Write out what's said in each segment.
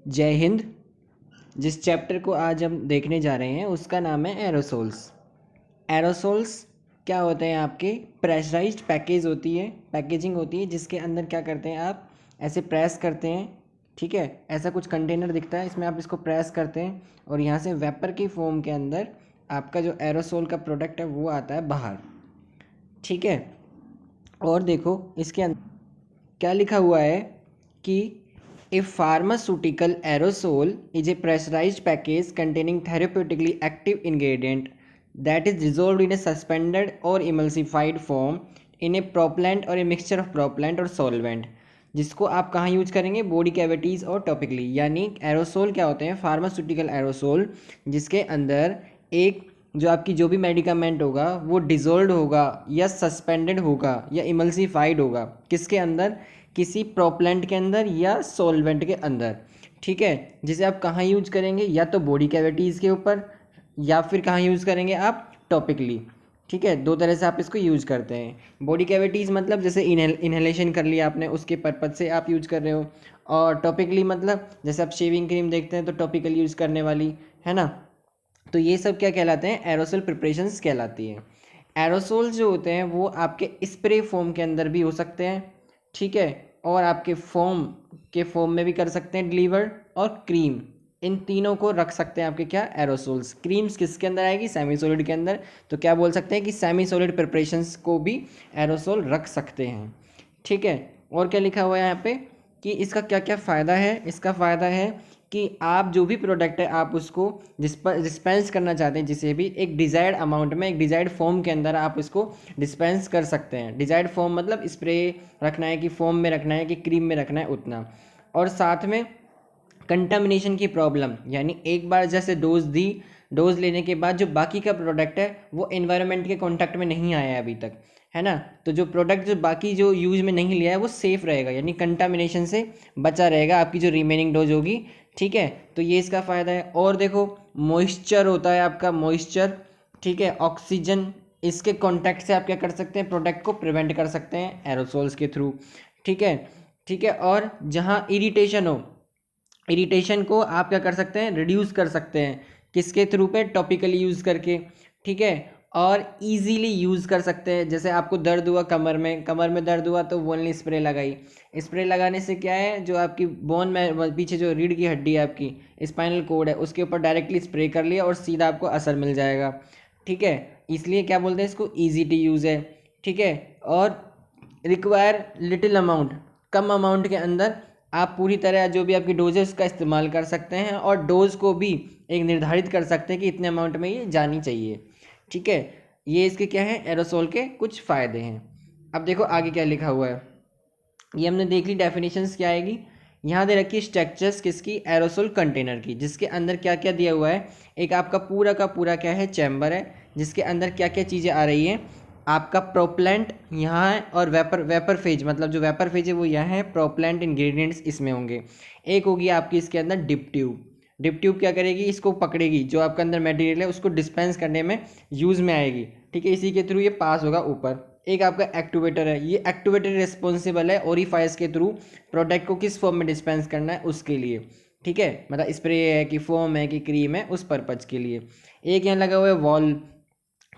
जय हिंद। जिस चैप्टर को आज हम देखने जा रहे हैं उसका नाम है एरोसोल्स। एरोसोल्स क्या होते हैं? आपके प्रेशराइज्ड पैकेजिंग होती है जिसके अंदर क्या करते हैं, आप ऐसे प्रेस करते हैं। ठीक है, ऐसा कुछ कंटेनर दिखता है, इसमें आप इसको प्रेस करते हैं और यहाँ से वेपर की फॉर्म के अंदर आपका जो एरोसोल का प्रोडक्ट है वो आता है बाहर। ठीक है, और देखो इसके अंदर क्या लिखा हुआ है कि a pharmaceutical aerosol is a pressurised package containing therapeutically active ingredient that is dissolve in a suspended और emulsified form in a propellant और ए मिक्सचर ऑफ प्रोपलेंट और सॉल्वेंट, जिसको आप कहाँ यूज करेंगे? बॉडी कैविटीज़ और टॉपिकली। यानी aerosol क्या होते हैं? फार्मास्यूटिकल एरोसोल, जिसके अंदर एक जो आपकी जो भी मेडिकामेंट होगा वो डिजोल्व होगा या सस्पेंडेड होगा या इमल्सिफाइड होगा। किसके अंदर? किसी प्रोपलेंट के अंदर या सॉल्वेंट के अंदर। ठीक है, जिसे आप कहाँ यूज करेंगे? या तो बॉडी कैविटीज़ के ऊपर या फिर कहाँ यूज़ करेंगे आप? टॉपिकली। ठीक है, दो तरह से आप इसको यूज़ करते हैं। बॉडी कैविटीज़ मतलब जैसे इनहेलेशन कर लिया आपने, उसके पर्पज से आप यूज कर रहे हो। और टॉपिकली मतलब जैसे आप शेविंग क्रीम देखते हैं तो टॉपिकल यूज़ करने वाली है ना। तो ये सब क्या कहलाते हैं? एरोसोल प्रिपरेशंस कहलाती हैं। एरोसोल्स जो होते हैं वो आपके स्प्रे फॉर्म के अंदर भी हो सकते हैं। ठीक है, और आपके फॉर्म में भी कर सकते हैं डिलीवर्ड, और क्रीम, इन तीनों को रख सकते हैं आपके क्या? एरोसोल्स। क्रीम्स किसके अंदर आएगी? सेमी सॉलिड के अंदर। तो क्या बोल सकते हैं कि सेमी सॉलिड प्रिपरेशंस को भी एरोसोल रख सकते हैं। ठीक है, और क्या लिखा हुआ है यहाँ पे कि इसका क्या क्या फ़ायदा है? इसका फ़ायदा है कि आप जो भी प्रोडक्ट है आप उसको डिस्पेंस करना चाहते हैं, जिसे भी एक डिज़ायर्ड अमाउंट में, एक डिज़ायर्ड फॉर्म के अंदर आप उसको डिस्पेंस कर सकते हैं। डिज़ायर्ड फॉर्म मतलब स्प्रे रखना है कि फॉर्म में रखना है कि क्रीम में रखना है, उतना। और साथ में कंटामिनेशन की प्रॉब्लम, यानी एक बार जैसे डोज लेने के बाद जो बाकी का प्रोडक्ट है वो एनवायरनमेंट के कांटेक्ट में नहीं आया है अभी तक, है ना। तो जो प्रोडक्ट जो बाकी जो यूज में नहीं लिया है वो सेफ रहेगा, यानी कंटामिनेशन से बचा रहेगा आपकी जो रिमेनिंग डोज होगी। ठीक है, तो ये इसका फ़ायदा है। और देखो, मॉइस्चर होता है आपका, मॉइस्चर। ठीक है, ऑक्सीजन, इसके कांटेक्ट से आप क्या कर सकते हैं? प्रोडक्ट को प्रिवेंट कर सकते हैं एरोसोल्स के थ्रू। ठीक है, ठीक है, और जहाँ इरिटेशन हो, इरिटेशन को आप क्या कर सकते हैं? रिड्यूस कर सकते हैं। किसके थ्रू पे? टॉपिकली यूज़ करके। ठीक है, और इजीली यूज़ कर सकते हैं। जैसे आपको दर्द हुआ कमर में दर्द हुआ तो वोनली स्प्रे लगाई। स्प्रे लगाने से क्या है, जो आपकी बोन में पीछे जो रीढ़ की हड्डी है आपकी, स्पाइनल कोड है, उसके ऊपर डायरेक्टली स्प्रे कर लिया और सीधा आपको असर मिल जाएगा। ठीक है, इसलिए क्या बोलते हैं इसको? ईजी टू यूज़ है। ठीक है, और रिक्वायर लिटिल अमाउंट, कम अमाउंट के अंदर आप पूरी तरह जो भी आपकी डोजेस का इस्तेमाल कर सकते हैं, और डोज को भी एक निर्धारित कर सकते हैं कि इतने अमाउंट में ये जानी चाहिए। ठीक है, ये इसके क्या है? एरोसोल के कुछ फ़ायदे हैं। अब देखो आगे क्या लिखा हुआ है। ये हमने देख ली, डेफिनेशंस क्या आएगी। यहाँ दे रखी स्ट्रक्चर्स किसकी? एरोसोल कंटेनर की, जिसके अंदर क्या क्या दिया हुआ है। एक आपका पूरा का पूरा क्या है? चैम्बर है, जिसके अंदर क्या क्या चीज़ें आ रही हैं। आपका प्रोपलेंट यहाँ है, और वेपर फेज, मतलब जो वेपर फेज है वो यहाँ है। प्रोपलेंट इंग्रेडिएंट्स इसमें होंगे। एक होगी आपकी इसके अंदर डिप ट्यूब। डिप ट्यूब क्या करेगी? इसको पकड़ेगी, जो आपके अंदर मटेरियल है उसको डिस्पेंस करने में यूज़ में आएगी। ठीक है, इसी के थ्रू ये पास होगा ऊपर। एक आपका एक्टिवेटर है, ये एक्टिवेटर रिस्पॉन्सिबल है ओरिफाइस के थ्रू प्रोडक्ट को किस फॉर्म में डिस्पेंस करना है उसके लिए। ठीक है, मतलब स्प्रे है कि फोम है कि क्रीम है, उस पर्पज के लिए। एक यहाँ लगा हुआ है वॉल।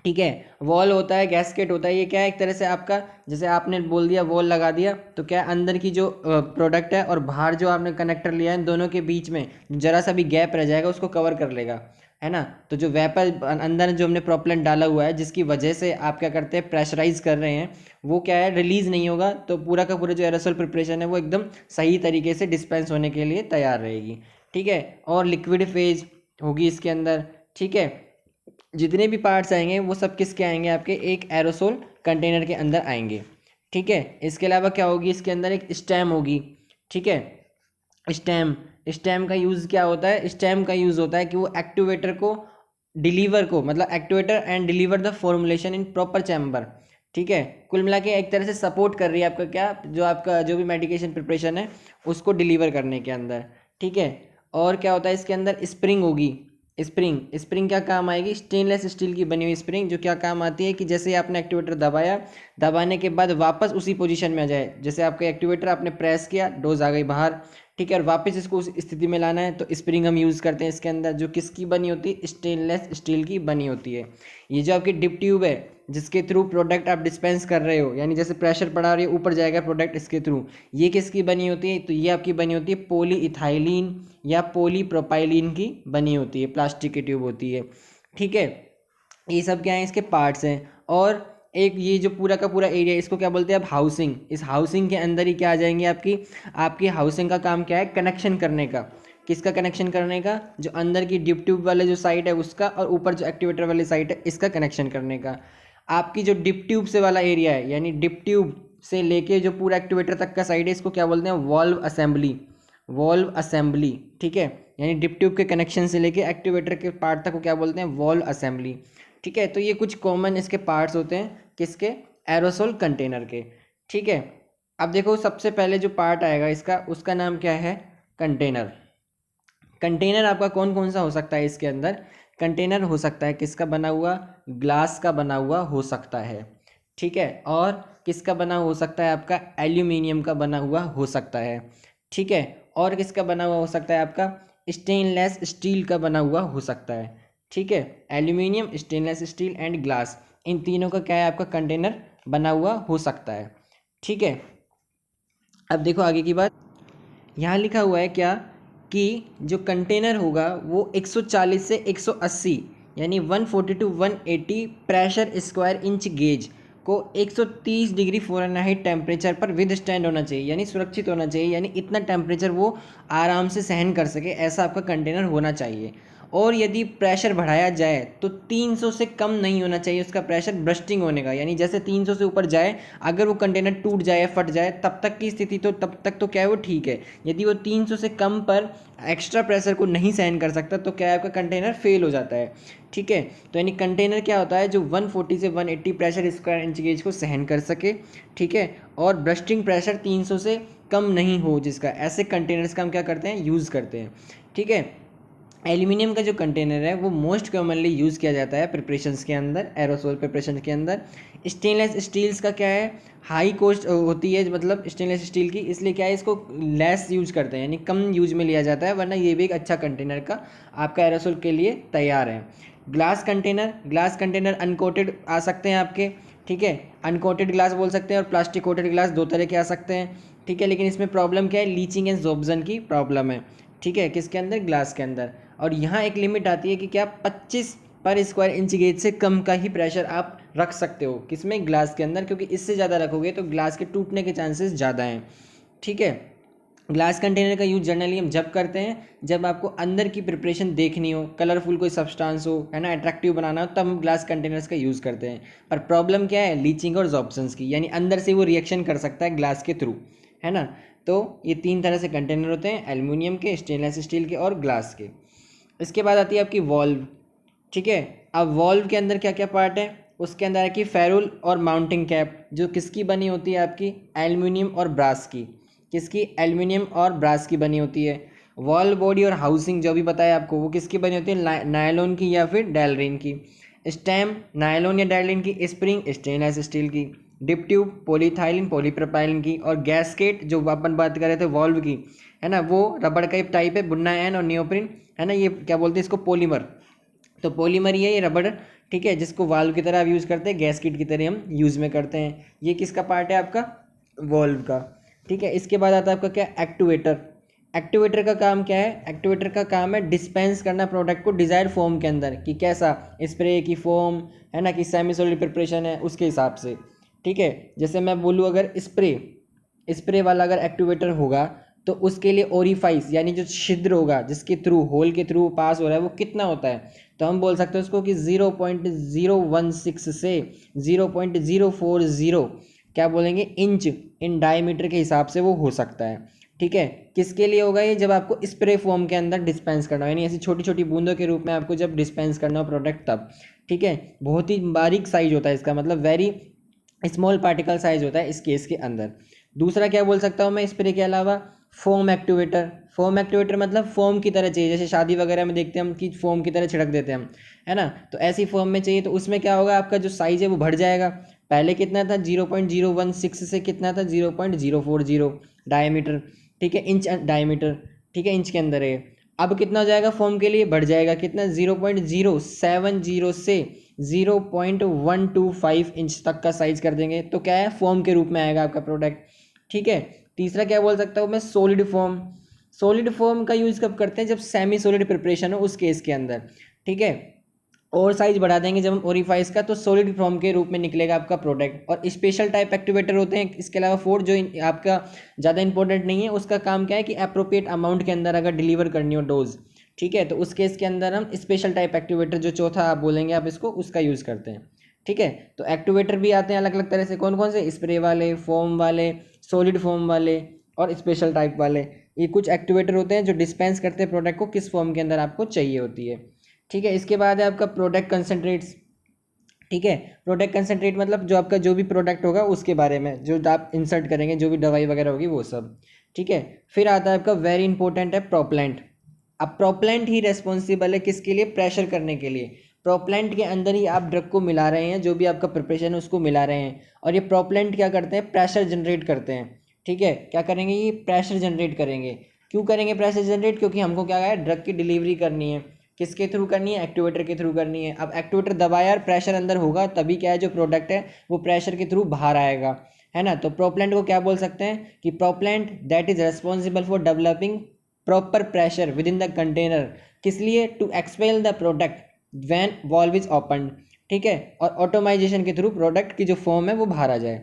ठीक है, वॉल होता है, गैसकेट होता है। ये क्या है? एक तरह से आपका, जैसे आपने बोल दिया वॉल लगा दिया, तो क्या है, अंदर की जो प्रोडक्ट है और बाहर जो आपने कनेक्टर लिया है, इन दोनों के बीच में जरा सा भी गैप रह जाएगा उसको कवर कर लेगा, है ना। तो जो वेपर अंदर जो हमने प्रोपेलेंट डाला हुआ है, जिसकी वजह से आप क्या करते हैं? प्रेशराइज कर रहे हैं, वो क्या है? रिलीज नहीं होगा। तो पूरा का पूरा जो एरोसोल प्रिपरेशन है वो एकदम सही तरीके से डिस्पेंस होने के लिए तैयार रहेगी। ठीक है, और लिक्विड फेज होगी इसके अंदर। ठीक है, जितने भी पार्ट्स आएंगे वो सब किसके आएंगे? आपके एक एरोसोल कंटेनर के अंदर आएंगे। ठीक है, इसके अलावा क्या होगी? इसके अंदर एक स्टेम होगी। ठीक है, स्टेम, स्टेम का यूज़ क्या होता है? स्टेम का यूज़ होता है कि वो एक्टिवेटर को डिलीवर को, मतलब activator and deliver the formulation in proper chamber. ठीक है, कुल मिला के एक तरह से सपोर्ट कर रही है आपका क्या, जो आपका जो भी मेडिकेशन प्रिपरेशन है उसको डिलीवर करने के अंदर। ठीक है, और क्या होता है इसके अंदर? स्प्रिंग होगी। स्प्रिंग, स्प्रिंग क्या काम आएगी? स्टेनलेस स्टील की बनी हुई स्प्रिंग, जो क्या काम आती है कि जैसे आपने एक्टिवेटर दबाया, दबाने के बाद वापस उसी पोजीशन में आ जाए। जैसे आपका एक्टिवेटर आपने प्रेस किया, डोज आ गई बाहर। ठीक है, और वापस इसको उस स्थिति में लाना है तो स्प्रिंग हम यूज़ करते हैं इसके अंदर, जो किसकी बनी होती है, स्टेनलेस स्टील की बनी होती है। ये जो आपकी डिप ट्यूब है जिसके थ्रू प्रोडक्ट आप डिस्पेंस कर रहे हो, यानी जैसे प्रेशर पड़ा रही है ऊपर जाएगा प्रोडक्ट इसके थ्रू, ये किसकी बनी होती है, तो ये आपकी बनी होती है पॉली इथाइलिन या पॉली प्रोपाइलिन की बनी होती है, प्लास्टिक की ट्यूब होती है। ठीक है, ये सब क्या है, इसके पार्ट्स हैं। और एक ये जो पूरा का पूरा एरिया, इसको क्या बोलते हैं आप, हाउसिंग। इस हाउसिंग के अंदर ही क्या आ जाएंगे आपकी आपकी हाउसिंग का काम क्या है, कनेक्शन करने का। किसका कनेक्शन करने का, जो अंदर की डिप ट्यूब वाले जो साइड है उसका, और ऊपर जो एक्टिवेटर वाली साइड है इसका कनेक्शन करने का। आपकी जो डिप ट्यूब से वाला एरिया है, यानी डिप ट्यूब से लेके जो पूरा एक्टिवेटर तक का साइड है, इसको क्या बोलते हैं, वॉल्व असेंबली। वॉल्व असेंबली, ठीक है, यानी डिप ट्यूब के कनेक्शन से लेके एक्टिवेटर के पार्ट तक को क्या बोलते हैं, वॉल्व असेंबली। ठीक है, तो ये कुछ कॉमन इसके पार्ट्स होते हैं किसके, एरोसोल कंटेनर के। ठीक है, अब देखो सबसे पहले जो पार्ट आएगा इसका, उसका नाम क्या है, कंटेनर। कंटेनर आपका कौन कौन सा हो सकता है इसके अंदर, कंटेनर हो सकता है किसका बना हुआ, ग्लास का बना हुआ हो सकता है। ठीक है, और किसका बना हो सकता है आपका, एल्यूमिनियम का बना हुआ हो सकता है। ठीक है, और किसका बना हुआ हो सकता है आपका, स्टेनलेस स्टील का बना हुआ हो सकता है। ठीक है, aluminium, stainless steel and glass, इन तीनों का क्या है आपका कंटेनर बना हुआ हो सकता है। ठीक है, अब देखो आगे की बात, यहाँ लिखा हुआ है क्या, कि जो कंटेनर होगा वो 140 से 180, यानी 140 to 180 pressure square inch gauge को 130 डिग्री फ़ारेनहाइट टेम्परेचर पर विद स्टैंड होना चाहिए, यानी सुरक्षित होना चाहिए, यानी इतना टेम्परेचर वो आराम से सहन कर सके, ऐसा आपका कंटेनर होना चाहिए। और यदि प्रेशर बढ़ाया जाए तो 300 से कम नहीं होना चाहिए उसका प्रेशर ब्रस्टिंग होने का, यानी जैसे 300 से ऊपर जाए, अगर वो कंटेनर टूट जाए, फट जाए, तब तक की स्थिति तो तब तक तो क्या है वो ठीक है। यदि वो 300 से कम पर एक्स्ट्रा प्रेशर को नहीं सहन कर सकता तो क्या है आपका कंटेनर फेल हो जाता है। ठीक है, तो यानी कंटेनर क्या होता है, जो 140 से 180 प्रेशर स्क्वायर इंच गेज को सहन कर सके। ठीक है, और ब्रस्टिंग प्रेशर 300 से कम नहीं हो जिसका, ऐसे कंटेनर्स का हम क्या करते हैं, यूज़ करते हैं। ठीक है, एल्यूमिनियम का जो कंटेनर है वो मोस्ट कॉमनली यूज़ किया जाता है प्रिपरेशंस के अंदर, एरोसोल प्रिपरेशन के अंदर। स्टेनलेस स्टील्स का क्या है, हाई कॉस्ट होती है मतलब स्टेनलेस स्टील की, इसलिए क्या है इसको लेस यूज करते हैं, यानी कम यूज में लिया जाता है, वरना ये भी एक अच्छा कंटेनर का आपका एरोसोल के लिए तैयार है। Glass container, glass container uncoated आ सकते हैं आपके। ठीक है, अनकोटेड ग्लास बोल सकते हैं, और प्लास्टिक कोटेड ग्लास, दो तरह के आ सकते हैं। ठीक है, लेकिन इसमें प्रॉब्लम क्या है, लीचिंग एंड जोब्जन की प्रॉब्लम है। ठीक है, किसके अंदर, ग्लास के अंदर। और यहाँ एक लिमिट आती है कि क्या 25 पर स्क्वायर इंच गेज से कम का ही प्रेशर आप रख सकते हो, किसमें, ग्लास के अंदर, क्योंकि इससे ज़्यादा रखोगे तो ग्लास के टूटने के चांसेस ज़्यादा हैं। ठीक है, ग्लास कंटेनर का यूज जनरली हम जब करते हैं जब आपको अंदर की प्रिपरेशन देखनी हो, कलरफुल कोई सब्सटेंस हो, है ना, अट्रैक्टिव बनाना हो, तब हम ग्लास कंटेनर्स का यूज़ करते हैं। पर प्रॉब्लम क्या है, लीचिंग और जॉब्सन्स की, यानी अंदर से वो रिएक्शन कर सकता है ग्लास के थ्रू, है ना। तो ये तीन तरह से कंटेनर होते हैं, एल्यूमिनियम के, स्टेनलेस स्टील के और ग्लास के। इसके बाद आती है आपकी वॉल्व। ठीक है, अब वॉल्व के अंदर क्या क्या पार्ट है, उसके अंदर है कि फेरुल और माउंटिंग कैप, जो किसकी बनी होती है आपकी, एल्यूमिनियम और ब्रास की। किसकी, एल्यूमिनियम और ब्रास की बनी होती है। वॉल बॉडी और हाउसिंग जो भी बताया आपको, वो किसकी बनी होती है, नायलॉन की या फिर डेलरिन की। स्टेम नायलॉन या डेलरिन की, स्प्रिंग स्टेनलेस स्टील की, डिप ट्यूब पॉलीथाइलिन पॉलीप्रोपाइलिन की, और गैसकेट जो अपन बात कर रहे थे वॉल्व की, है ना, वो रबड़ का एक टाइप है, बुन्ना एन और नियोप्रिन, है ना, ये क्या बोलते हैं इसको, पॉलीमर। तो पॉलीमर ही है ये रबड़। ठीक है, जिसको वाल्व की तरह आप यूज़ करते हैं, गैसकेट की तरह हम यूज़ में करते हैं। ये किसका पार्ट है आपका, वॉल्व का। ठीक है, इसके बाद आता है आपका क्या, एक्टिवेटर। एक्टिवेटर का काम क्या है, एक्टिवेटर का काम है डिस्पेंस करना प्रोडक्ट को डिजायर्ड फॉर्म के अंदर, कि कैसा, स्प्रे की फॉर्म, है ना, कि सेमी सॉलिड प्रिपरेशन है उसके हिसाब से। ठीक है, जैसे मैं बोलूँ अगर स्प्रे वाला अगर एक्टिवेटर होगा तो उसके लिए ओरिफाइस, यानी जो छिद्र होगा जिसके थ्रू, होल के थ्रू पास हो रहा है, वो कितना होता है, तो हम बोल सकते हैं उसको कि 0.016 से 0.040 क्या बोलेंगे, इंच इन डायमीटर के हिसाब से वो हो सकता है। ठीक है, किसके लिए होगा ये, जब आपको स्प्रे फॉर्म के अंदर डिस्पेंस करना हो, यानी ऐसी छोटी छोटी बूंदों के रूप में आपको जब डिस्पेंस करना हो प्रोडक्ट तब। ठीक है, बहुत ही बारीक साइज होता है इसका, मतलब वेरी स्मॉल पार्टिकल साइज होता है इस केस के अंदर। दूसरा क्या बोल सकता हूँ मैं स्प्रे के अलावा, फोम एक्टिवेटर। फोम एक्टिवेटर मतलब फोम की तरह चाहिए, जैसे शादी वगैरह में देखते हैं हम कि फोम की तरह छिड़क देते हैं हम, है ना, तो ऐसी फोम में चाहिए। तो उसमें क्या होगा, आपका जो साइज है वो बढ़ जाएगा। पहले कितना था, 0.016 से कितना था, 0.040 डायमीटर। ठीक है, इंच डायमीटर, ठीक है, इंच के अंदर है। अब कितना हो जाएगा फॉर्म के लिए, बढ़ जाएगा कितना, 0.070 से 0.125 इंच तक का साइज कर देंगे, तो क्या है, फॉर्म के रूप में आएगा आपका प्रोडक्ट। ठीक है, तीसरा क्या बोल सकता हूँ मैं, सॉलिड फॉर्म। सॉलिड फॉर्म का यूज़ कब करते हैं, जब सेमी सॉलिड प्रिपरेशन हो उस केस के अंदर। ठीक है, और साइज बढ़ा देंगे जब हम ओरिफाइस का, तो सॉलिड फॉर्म के रूप में निकलेगा आपका प्रोडक्ट। और स्पेशल टाइप एक्टिवेटर होते हैं इसके अलावा 4, जो आपका ज़्यादा इंपॉर्टेंट नहीं है, उसका काम क्या है कि अप्रोप्रिएट अमाउंट के अंदर अगर डिलीवर करनी हो डोज, ठीक है, तो उस केस के अंदर हम स्पेशल टाइप एक्टिवेटर, जो चौथा आप बोलेंगे आप इसको, उसका यूज़ करते हैं। ठीक है, तो एक्टिवेटर भी आते हैं अलग अलग तरह से, कौन कौन से, स्प्रे वाले, फोम वाले, सॉलिड फोम वाले और स्पेशल टाइप वाले। ये कुछ एक्टिवेटर होते हैं जो डिस्पेंस करते हैं प्रोडक्ट को किस फॉर्म के अंदर आपको चाहिए होती है। ठीक है, इसके बाद है आपका प्रोडक्ट कंसनट्रेट्स। ठीक है, प्रोडक्ट कंसनट्रेट मतलब जो आपका जो भी प्रोडक्ट होगा उसके बारे में, जो आप इंसर्ट करेंगे, जो भी दवाई वगैरह होगी वो सब। ठीक है, फिर आता है आपका वेरी इंपॉर्टेंट है प्रोपलेंट। अब प्रोपलेंट ही रेस्पॉन्सिबल है किसके लिए, प्रेशर करने के लिए। प्रोपलेंट के अंदर ही आप ड्रग को मिला रहे हैं, जो भी आपका प्रिपरेशन है उसको मिला रहे हैं, और ये प्रोपलेंट क्या करते हैं, प्रेशर जनरेट करते हैं। ठीक है, क्या करेंगे, ये प्रेशर जनरेट करेंगे। क्यों करेंगे प्रेशर जनरेट, क्योंकि हमको क्या है, ड्रग की डिलीवरी करनी है, किसके थ्रू करनी है, एक्टिवेटर के थ्रू करनी है। अब एक्टिवेटर दबाया और प्रेशर अंदर होगा, तभी क्या है, जो प्रोडक्ट है वो प्रेशर के थ्रू बाहर आएगा, है ना। तो प्रोपलेंट को क्या बोल सकते हैं कि propellant that is responsible for developing proper pressure within the container, किस लिए, to expel the product when valve is open. ठीक है, और ऑटोमाइजेशन के थ्रू प्रोडक्ट की जो फॉर्म है वो बाहर आ जाए।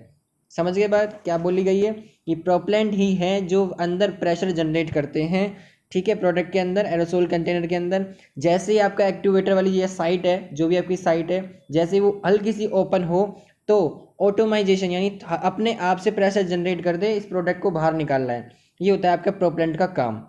समझ गए बात क्या बोली गई है, कि प्रोपलेंट ही है जो अंदर प्रेशर जनरेट करते हैं। ठीक है, प्रोडक्ट के अंदर, एरोसोल कंटेनर के अंदर। जैसे ही आपका एक्टिवेटर वाली ये साइट है, जो भी आपकी साइट है, जैसे ही वो हल्की सी ओपन हो, तो ऑटोमाइजेशन यानी अपने आप से प्रेशर जनरेट कर दे, इस प्रोडक्ट को बाहर निकालना है। ये होता है आपका प्रोपलेंट का काम।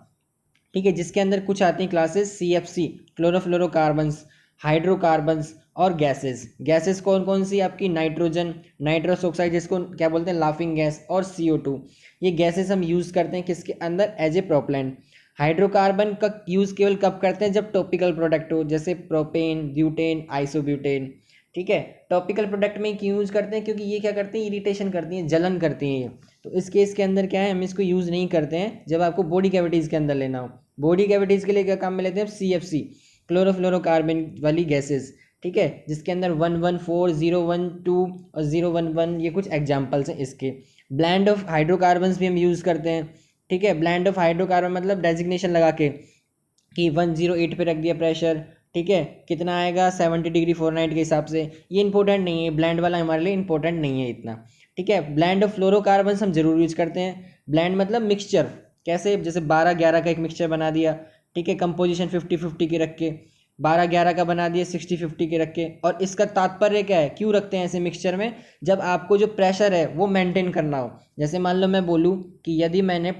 ठीक है, जिसके अंदर कुछ आती हैं क्लासेस, CFC, क्लोरोफ्लोरोकार्बन्स, हाइड्रोकार्बन्स और गैसेस। गैसेस कौन कौन सी, आपकी नाइट्रोजन, नाइट्रस ऑक्साइड जिसको क्या बोलते हैं, लाफिंग गैस, और CO2। ये गैसेस हम यूज़ करते हैं किसके अंदर, एज ए प्रोपलेंट। हाइड्रोकार्बन का यूज़ केवल कब करते हैं, जब टॉपिकल प्रोडक्ट हो, जैसे प्रोपेन, ब्यूटेन, आइसोब्यूटेन। ठीक है, टॉपिकल प्रोडक्ट में क्यों यूज़ करते हैं, क्योंकि ये क्या करती हैं, इरिटेशन करती हैं, जलन करती हैं ये। तो इस केस के अंदर क्या है, हम इसको यूज़ नहीं करते हैं जब आपको बॉडी कैविटीज़ के अंदर लेना हो। बॉडी कैविटीज़ के लिए क्या काम में लेते हैं, CFC, क्लोरोफ्लोरोकार्बन वाली गैसेस। ठीक है, जिसके अंदर 114, 012 और 011 ये कुछ एग्जाम्पल्स हैं इसके। ब्लेंड ऑफ हाइड्रोकार्बन्स भी हम यूज़ करते हैं। ठीक है, ब्लेंड ऑफ हाइड्रोकार्बन मतलब डेजिग्नेशन लगा के कि 108 पे रख दिया प्रेशर। ठीक है, कितना आएगा, 70 डिग्री फ़ारेनहाइट के हिसाब से। ये इंपॉर्टेंट नहीं है, ब्लेंड वाला हमारे लिए इंपॉर्टेंट नहीं है इतना। ठीक है, ब्लेंड ऑफ फ्लोरोकार्बन्स हम जरूर यूज़ करते हैं। ब्लेंड मतलब मिक्सचर, कैसे, जैसे 12-11 का एक मिक्सचर बना दिया। ठीक है, कंपोजिशन 50-50 की रख के 12-11 का बना दिया, 60-50 के रख के। और इसका तात्पर्य क्या है, क्यों रखते हैं ऐसे मिक्सचर में, जब आपको जो प्रेशर है वो मेंटेन करना हो। जैसे मान लो मैं बोलूँ कि यदि मैंने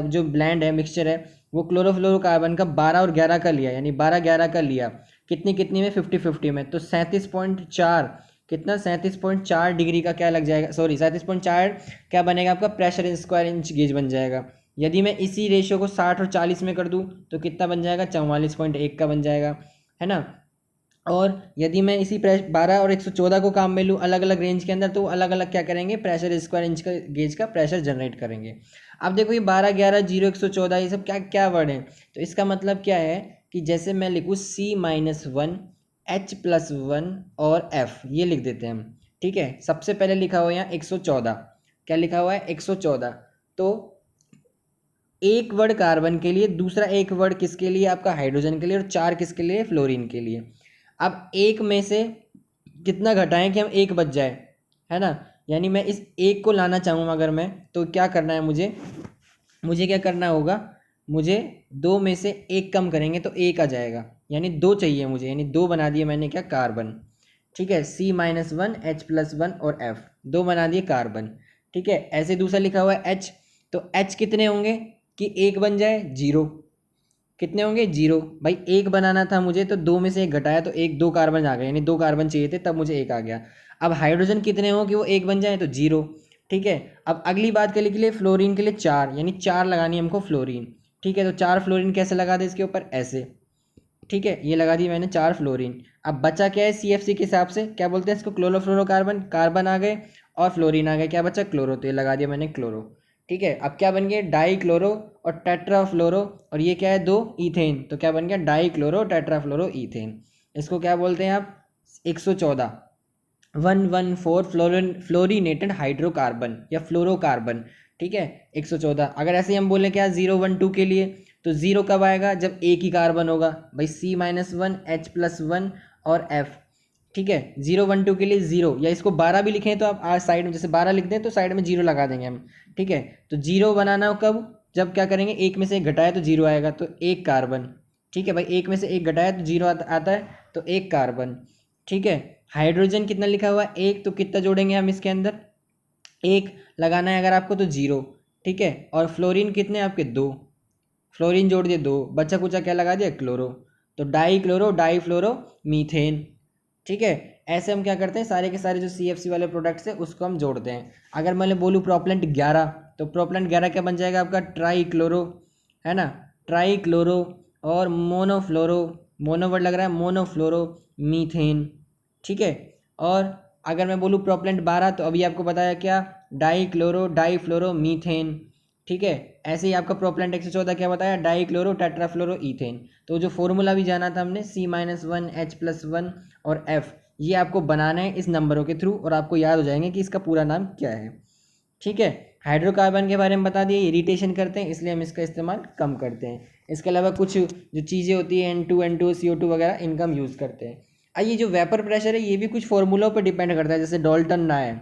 जो ब्लेंड है, मिक्सचर है, वो क्लोरोफ्लोरोकार्बन का 12 और 11 का लिया, यानी 12-11 का लिया, कितनी कितनी में, 50-50 में, तो 37.4, कितना, 37.4 डिग्री का क्या लग जाएगा, सॉरी 37.4 क्या बनेगा आपका, pressure in square inch gauge बन जाएगा। यदि मैं इसी रेशियो को 60 और 40 में कर दूं, तो कितना बन जाएगा, 44.1 का बन जाएगा, है ना। और यदि मैं इसी 12 और 114 को काम में लूँ अलग अलग रेंज के अंदर, तो अलग अलग क्या करेंगे, प्रेशर स्क्वायर इंच का गेज का प्रेशर जनरेट करेंगे। अब देखो ये 12-11, 0-114 ये सब क्या क्या वर्ड हैं, तो इसका मतलब क्या है कि जैसे मैं लिखूँ C-1, H+1 और F, ये लिख देते हैं हम। ठीक है, सबसे पहले लिखा हुआ है यहाँ 114, क्या लिखा हुआ है, 114। तो एक वर्ड कार्बन के लिए, दूसरा एक वर्ड किसके लिए, आपका हाइड्रोजन के लिए, और 4 किसके लिए, फ्लोरीन के लिए। अब एक में से कितना घटाएं कि हम एक बच जाए, है ना। यानी मैं इस एक को लाना चाहूँगा अगर मैं, तो क्या करना है मुझे, मुझे क्या करना होगा, मुझे 2 में से एक कम करेंगे तो एक आ जाएगा, यानी 2 चाहिए मुझे, यानी 2 बना दिए मैंने क्या, कार्बन। ठीक है, C-1, H+1 और F, 2 बना दिए कार्बन। ठीक है, ऐसे दूसरा लिखा हुआ है H, तो H कितने होंगे कि एक बन जाए, 0, कितने होंगे, 0। भाई एक बनाना था मुझे, तो 2 में से एक घटाया तो 2 कार्बन आ गए, यानी 2 कार्बन चाहिए थे, तब मुझे एक आ गया। अब हाइड्रोजन कितने हो कि वो एक बन जाए, तो 0। ठीक है, अब अगली बात के लिए फ्लोरीन के लिए 4, यानी 4 लगानी है हमको फ्लोरीन। ठीक है, तो 4 फ्लोरीन कैसे लगा दे इसके ऊपर, ऐसे। ठीक है, ये लगा दी मैंने 4 फ्लोरीन। अब बचा क्या है, CFC के हिसाब से क्या बोलते हैं इसको, क्लोरोफ्लोरोकार्बन, कार्बन आ गए और फ्लोरीन आ गए, क्या बचा, क्लोरो, तो ये लगा दिया मैंने क्लोरो। ठीक है, अब क्या बन गया, डाई क्लोरो और टेट्राफ्लोरो, और ये क्या है, 2 ईथेन, तो क्या बन गया, डाई क्लोरो टेट्राफ्लोरो ईथेन। इसको क्या बोलते हैं आप, 114 114 फ्लोरिनेटेड हाइड्रोकार्बन या फ्लोरोकार्बन। ठीक है, 114। अगर ऐसे ही हम बोले क्या 012 के लिए, तो जीरो कब आएगा, जब एक ही कार्बन होगा भाई, C-1 H+1 और F। ठीक है, 012 के लिए जीरो, या इसको 12 भी लिखें तो आप आज साइड में जैसे 12 लिख दें तो साइड में जीरो लगा देंगे हम। ठीक है, तो जीरो बनाना कब, जब क्या करेंगे, एक में से एक घटाए तो जीरो आएगा, तो एक कार्बन। ठीक है भाई, एक में से एक घटाया तो जीरो आता है, तो एक कार्बन। ठीक है, हाइड्रोजन कितना लिखा हुआ है, एक, तो कितना जोड़ेंगे हम इसके अंदर, एक लगाना है अगर आपको तो जीरो। ठीक है, और फ्लोरीन कितने आपके, 2, फ्लोरीन जोड़ दिए 2, बचा कुचा क्या लगा दिया, क्लोरो, तो डाई क्लोरो डाई फ्लोरो मीथेन। ठीक है, ऐसे हम क्या करते हैं, सारे के सारे जो CFC वाले प्रोडक्ट्स है उसको हम जोड़ते हैं। अगर मैं बोलूँ प्रोपलेंट 11, तो प्रोपलेंट 11 क्या बन जाएगा आपका, ट्राई क्लोरो, है ना, ट्राई क्लोरो और मोनोफ्लोरो, मोनो वर्ड लग रहा है, मोनोफ्लोरो मीथेन। ठीक है, और अगर मैं बोलूँ प्रोपलेंट 12, तो अभी आपको बताया क्या, डाई क्लोरो डाई फ्लोरो मीथेन। ठीक है, ऐसे ही आपका प्रोपलेंट 114 क्या बताया, डाई क्लोरो टेट्राफ्लोरो ईथेन। तो जो फॉर्मूला भी जाना था हमने, C-1 H+1 और F, ये आपको बनाना है इस नंबरों के थ्रू, और आपको याद हो जाएंगे कि इसका पूरा नाम क्या है। ठीक है, हाइड्रोकार्बन के बारे में बता दिए, इरिटेशन करते हैं इसलिए हम इसका इस्तेमाल कम करते हैं। इसके अलावा कुछ जो चीज़ें होती हैं N2 CO2 वगैरह, इनका हम यूज़ करते हैं। ये जो वेपर प्रेशर है ये भी कुछ फॉर्मूलों पर डिपेंड करता है, जैसे डॉल्टन लॉ है,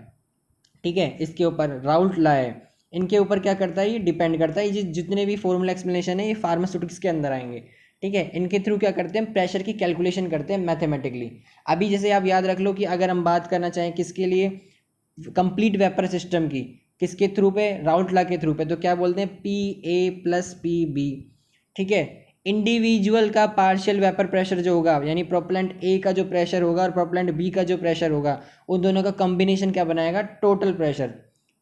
ठीक है, इसके ऊपर राउल्ट लॉ है, इनके ऊपर क्या करता है, ये डिपेंड करता है। ये जितने भी फॉर्मूला एक्सप्लेनेशन है ये फार्मास्यूटिक्स के अंदर आएंगे। ठीक है, इनके थ्रू क्या करते हैं, प्रेशर की कैलकुलेशन करते हैं मैथमेटिकली। अभी जैसे आप याद रख लो कि अगर हम बात करना चाहें किसके लिए, कंप्लीट वेपर सिस्टम की, किसके थ्रू पे, राउल्ट लॉ के थ्रू पे, तो क्या बोलते हैं, PA+PB। ठीक है, इंडिविजुअल का पार्शियल वेपर प्रेशर जो होगा, यानी प्रोपेलेंट ए का जो प्रेशर होगा और प्रोपेलेंट बी का जो प्रेशर होगा, उन दोनों का कॉम्बिनेशन क्या बनाएगा, टोटल प्रेशर।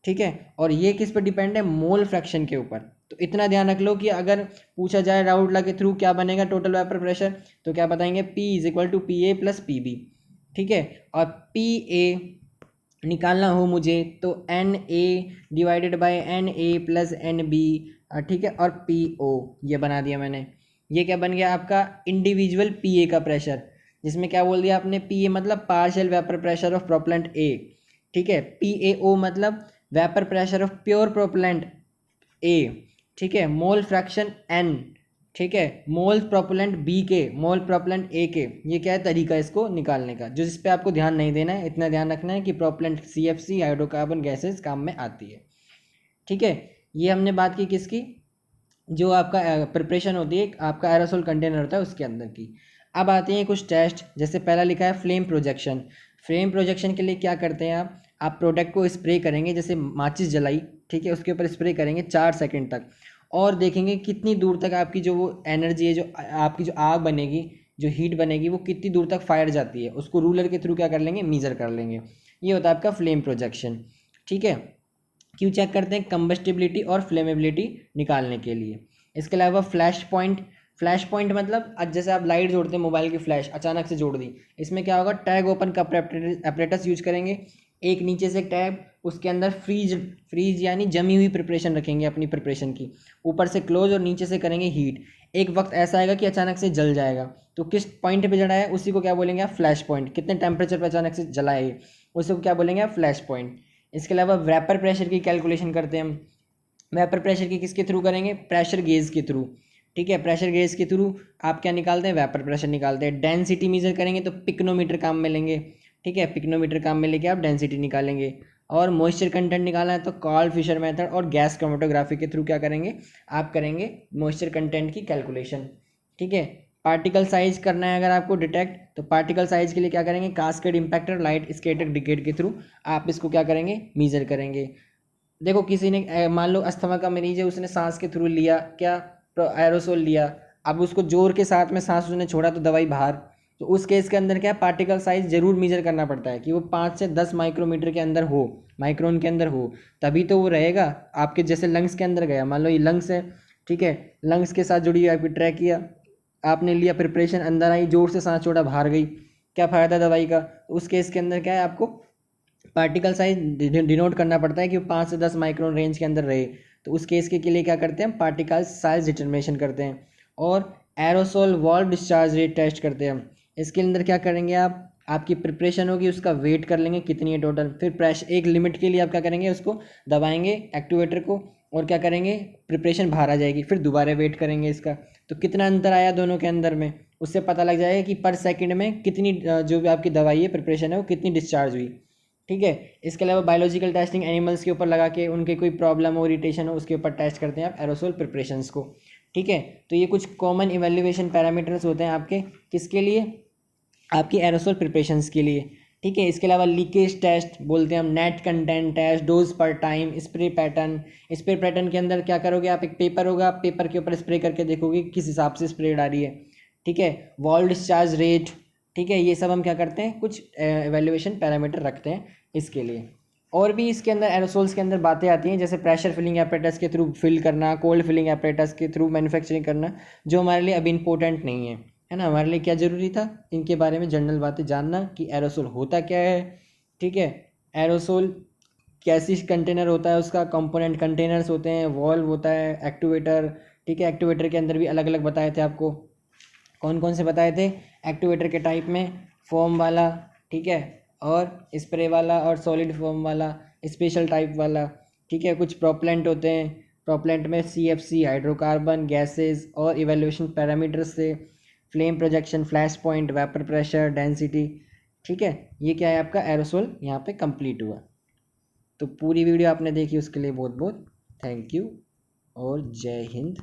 ठीक है, और ये किस पर डिपेंड है, मोल फ्रैक्शन के ऊपर। तो इतना ध्यान रख लो कि अगर पूछा जाए राउल्ट लॉ के थ्रू क्या बनेगा टोटल वेपर प्रेशर, तो क्या बताएंगे, P=PA+PB। ठीक है, और PA निकालना हो मुझे तो NA/NA+NB। ठीक है, और PO ये बना दिया मैंने। ये क्या बन गया आपका, इंडिविजुअल PA का प्रेशर, जिसमें क्या बोल दिया आपने, PA मतलब partial vapour pressure of propellant A। ठीक है, PAO मतलब vapour pressure of pure propellant A। ठीक है, मोल फ्रैक्शन N। ठीक है, मोल प्रोपेलेंट बी के, मोल प्रोपेलेंट ए के, ये क्या है तरीका इसको निकालने का, जो जिस पे आपको ध्यान नहीं देना है, इतना ध्यान रखना है कि प्रोपेलेंट CFC हाइड्रोकार्बन गैसेस काम में आती है। ठीक है, ये हमने बात की किसकी, जो आपका प्रिपरेशन होती है आपका एरोसोल कंटेनर होता है उसके अंदर की। अब आते हैं कुछ टेस्ट, जैसे पहला लिखा है फ्लेम प्रोजेक्शन। फ्लेम प्रोजेक्शन के लिए क्या करते हैं आप प्रोडक्ट को स्प्रे करेंगे, जैसे माचिस जलाई, ठीक है, उसके ऊपर स्प्रे करेंगे 4 सेकंड तक, और देखेंगे कितनी दूर तक आपकी जो वो एनर्जी है, जो आपकी जो आग बनेगी, जो हीट बनेगी, वो कितनी दूर तक फायर जाती है, उसको रूलर के थ्रू क्या कर लेंगे, मीज़र कर लेंगे। ये होता है आपका फ्लेम प्रोजेक्शन। ठीक है, क्यों चेक करते हैं, कंबस्टिबिलिटी और फ्लेमेबिलिटी निकालने के लिए। इसके अलावा फ्लैश पॉइंट, फ्लैश पॉइंट मतलब आज जैसे आप लाइट जोड़ते हैं, मोबाइल की फ्लैश अचानक से जोड़ दी, इसमें क्या होगा, टैग ओपन का अपरेटस यूज करेंगे, एक नीचे से टैब, उसके अंदर फ्रीज यानी जमी हुई प्रिपरेशन रखेंगे अपनी प्रिपरेशन की, ऊपर से क्लोज और नीचे से करेंगे हीट। एक वक्त ऐसा आएगा कि अचानक से जल जाएगा, तो किस पॉइंट पे जला है उसी को क्या बोलेंगे आप, फ्लैश पॉइंट। कितने टेम्परेचर पे अचानक से जला है उसी को क्या बोलेंगे आप, फ्लैश पॉइंट। इसके अलावा वेपर प्रेशर की कैलकुलेशन करते हैं हम। वेपर प्रेशर की किसके थ्रू करेंगे, प्रेशर गेज के थ्रू। ठीक है, प्रेशर गेज के थ्रू आप क्या निकालते हैं, वेपर प्रेशर निकालते हैं। डेंसिटी मेजर करेंगे तो पिक्नोमीटर काम में लेंगे। ठीक है, पिक्नोमीटर काम में लेके आप डेंसिटी निकालेंगे। और मॉइस्चर कंटेंट निकालना है तो कार्ल फिशर मेथड और गैस क्रोमेटोग्राफी के थ्रू क्या करेंगे, आप करेंगे मॉइस्चर कंटेंट की कैलकुलेशन। ठीक है, पार्टिकल साइज करना है अगर आपको डिटेक्ट, तो पार्टिकल साइज के लिए क्या करेंगे, कास्केड इम्पैक्टर लाइट स्कैटर डिकेड के थ्रू आप इसको क्या करेंगे, मीजर करेंगे। देखो किसी ने मान लो अस्थमा का मरीज है, उसने सांस के थ्रू लिया क्या, एरोसोल लिया, अब उसको जोर के साथ में सांस उसने छोड़ा तो दवाई बाहर, तो उस केस के अंदर क्या है, पार्टिकल साइज जरूर मेजर करना पड़ता है कि वो 5 से 10 माइक्रोमीटर के अंदर हो, माइक्रोन के अंदर हो, तभी तो वो रहेगा आपके। जैसे लंग्स के अंदर गया, मान लो ये लंग्स है, ठीक है, लंग्स के साथ जुड़ी आपकी ट्रैक किया, आपने लिया प्रिपरेशन, अंदर आई, जोर से सांस छोड़ा, बाहर गई, क्या फ़ायदा दवाई का। तो उस केस के अंदर क्या है, आपको पार्टिकल साइज डिनोट करना पड़ता है कि वो 5 से 10 माइक्रोन रेंज के अंदर रहे, तो उस केस के लिए क्या करते हैं हम, पार्टिकल साइज डिटर्मिनेशन करते हैं और aerosol valve discharge rate test करते हैं हम। इसके अंदर क्या करेंगे आप, आपकी प्रिपरेशन होगी उसका वेट कर लेंगे कितनी है टोटल, फिर प्रेशर एक लिमिट के लिए आप क्या करेंगे उसको दबाएंगे एक्टिवेटर को और क्या करेंगे प्रिपरेशन बाहर आ जाएगी, फिर दोबारा वेट करेंगे इसका तो कितना अंतर आया दोनों के अंदर में, उससे पता लग जाएगा कि पर सेकंड में कितनी जो भी आपकी दवाई है प्रिपरेशन है वो कितनी डिस्चार्ज हुई। ठीक है, इसके अलावा बायोलॉजिकल टेस्टिंग एनिमल्स के ऊपर लगा के उनके कोई प्रॉब्लम हो इरिटेशन हो उसके ऊपर टेस्ट करते हैं आप एरोसोल प्रिपरेशंस को। ठीक है, तो ये कुछ कॉमन इवेल्युएशन पैरामीटर्स होते हैं आपके किसके लिए, आपकी एरोसोल प्रिपरेशंस के लिए। ठीक है, इसके अलावा लीकेज टेस्ट बोलते हैं हम, नेट कंटेंट टेस्ट, डोज पर time, spray pattern. Spray pattern के अंदर क्या करोगे आप, एक पेपर होगा, पेपर के ऊपर स्प्रे करके देखोगे किस हिसाब से स्प्रे आ रही है। ठीक है, वॉल डिस्चार्ज रेट। ठीक है, ये सब हम क्या करते हैं कुछ एवेल्युएशन पैरामीटर रखते हैं इसके लिए। और भी इसके अंदर एरोसोल्स के अंदर बातें आती हैं जैसे प्रेशर फिलिंग एपरेटस के थ्रू फिल करना, कोल्ड फिलिंग एपरेटस के थ्रू मैन्युफैक्चरिंग करना, जो हमारे लिए अभी इंपॉर्टेंट नहीं है ना। हमारे लिए क्या ज़रूरी था इनके बारे में जनरल बातें जानना कि एरोसोल होता क्या है। ठीक है, एरोसोल कैसी कंटेनर होता है, उसका कंपोनेंट कंटेनर्स होते हैं, वॉल्व होता है, एक्टिवेटर। ठीक है, एक्टिवेटर के अंदर भी अलग अलग बताए थे आपको, कौन कौन से बताए थे एक्टिवेटर के टाइप में, फोम वाला, ठीक है, और स्प्रे वाला और सॉलिड फोम वाला, स्पेशल टाइप वाला। ठीक है, कुछ प्रोपेलेंट होते हैं, प्रोपेलेंट में CFC हाइड्रोकार्बन गैसेस और इवेल्युएशन पैरामीटर्स से flame projection, flash point, vapour pressure, density. ठीक है, ये क्या है आपका एरोसोल यहाँ पे कंप्लीट हुआ। तो पूरी वीडियो आपने देखी उसके लिए बहुत बहुत थैंक यू और जय हिंद।